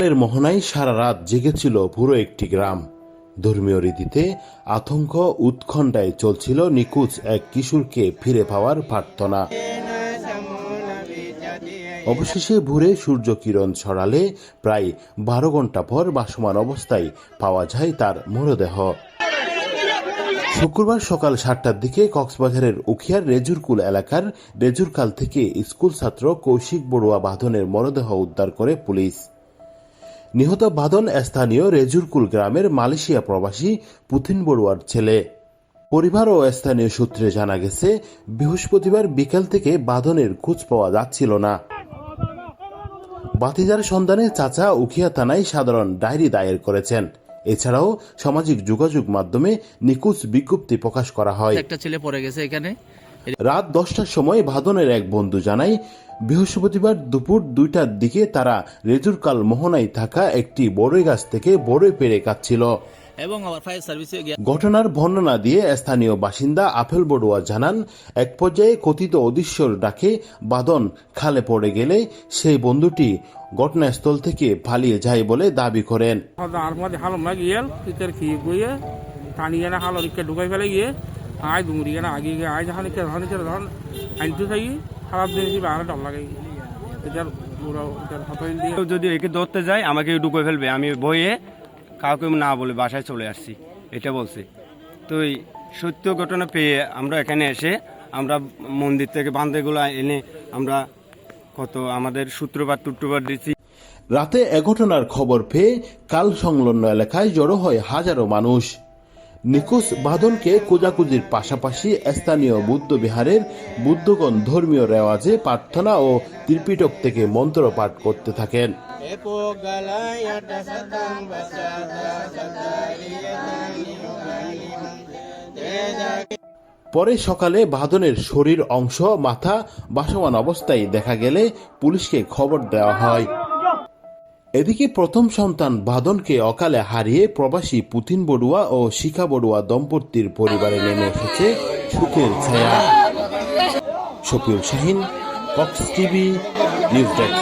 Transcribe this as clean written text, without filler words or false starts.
ঋতুকালের মোহনায় সারা রাত জেগেছিল পুরো একটি গ্রাম। ধর্মীয় রীতিতে আতঙ্ক উৎকণ্ঠায় চলছিল নিখোঁজ এক কিশোরকে ফিরে পাওয়ার প্রার্থনা। অবশেষে ভোরে সূর্য কিরণ ছড়ালে প্রায় 12 ঘন্টা পর ভাসমান অবস্থায় পাওয়া যায় তার মরদেহ। শুক্রবার সকাল 7টার দিকে কক্সবাজারের উখিয়ার রেজুরকুল এলাকার রেজুরকাল থেকে স্কুল ছাত্র কৌশিক বড়ুয়া বাঁধনের মরদেহ উদ্ধার করে পুলিশ। নিহত বাঁধন স্থানীয় রেজুরকুল গ্রামের মালয়েশিয়া প্রবাসী পুতিন বড়ুয়ার ছেলে। পরিবার ও স্থানীয় সূত্রে জানা গেছে, বৃহস্পতিবার বিকেল থেকে বাঁধনের খোঁজ পাওয়া যাচ্ছিল না। বাতিজার সন্ধানে চাচা উখিয়া থানায় সাধারণ ডায়েরি দায়ের করেছেন। এছাড়াও সামাজিক যোগাযোগ মাধ্যমে নিখোঁজ বিজ্ঞপ্তি প্রকাশ করা হয়। একটা ছেলে পড়ে গেছে এখানে। রাত 10টার সময় বাঁধনের এক বন্ধু জানায়, বৃহস্পতিবার দুপুর 2টার দিকে তারা রেজুরকাল মোহনায় থাকা একটি বড়ই গাছ থেকে বড়ই পেড়ে কাটছিল। এবং ফায়ার সার্ভিসে ঘটনার বর্ণনা দিয়ে স্থানীয় বাসিন্দা আপেল বড়ুয়া জানান, এক পর্যায়ে কথিত অদৃশ্যর ডাকে বাঁধন খালে পড়ে গেলে সেই বন্ধুটি ঘটনাস্থল থেকে পালিয়ে যায় বলে দাবি করেন। যদি একে ধরতে যায় আমাকে ঢুকে ফেলবে, আমি বইয়ে কাউকে না বলে বাসায় চলে আসছি, এটা বলছে। তো এই সত্য ঘটনা পেয়ে আমরা এখানে এসে আমরা মন্দির থেকে বান্ধেগুলো এনে আমরা কত আমাদের সূত্রপাত দিচ্ছি। রাতে এ ঘটনার খবর পেয়ে কাল সংলগ্ন এলাকায় জড়ো হয় হাজারো মানুষ। নিখোঁজ বাঁধনকে খোঁজাখুঁজির পাশাপাশি স্থানীয় বুদ্ধ বিহারের বুদ্ধগণ ধর্মীয় রেওয়াজে প্রার্থনা ও ত্রিপিটক থেকে মন্ত্র পাঠ করতে থাকেন। পরে সকালে বাঁধনের শরীর অংশ মাথা ভাসমান অবস্থায় দেখা গেলে পুলিশকে খবর দেওয়া হয়। এদিকে প্রথম সন্তান বাঁধনকে অকালে হারিয়ে প্রবাসী পুতিন বড়ুয়া ও শিখা বড়ুয়া দম্পতির পরিবারে নেমে এসেছে সুখের ছায়া। Shafiul Shahin, Cox TV, news desk.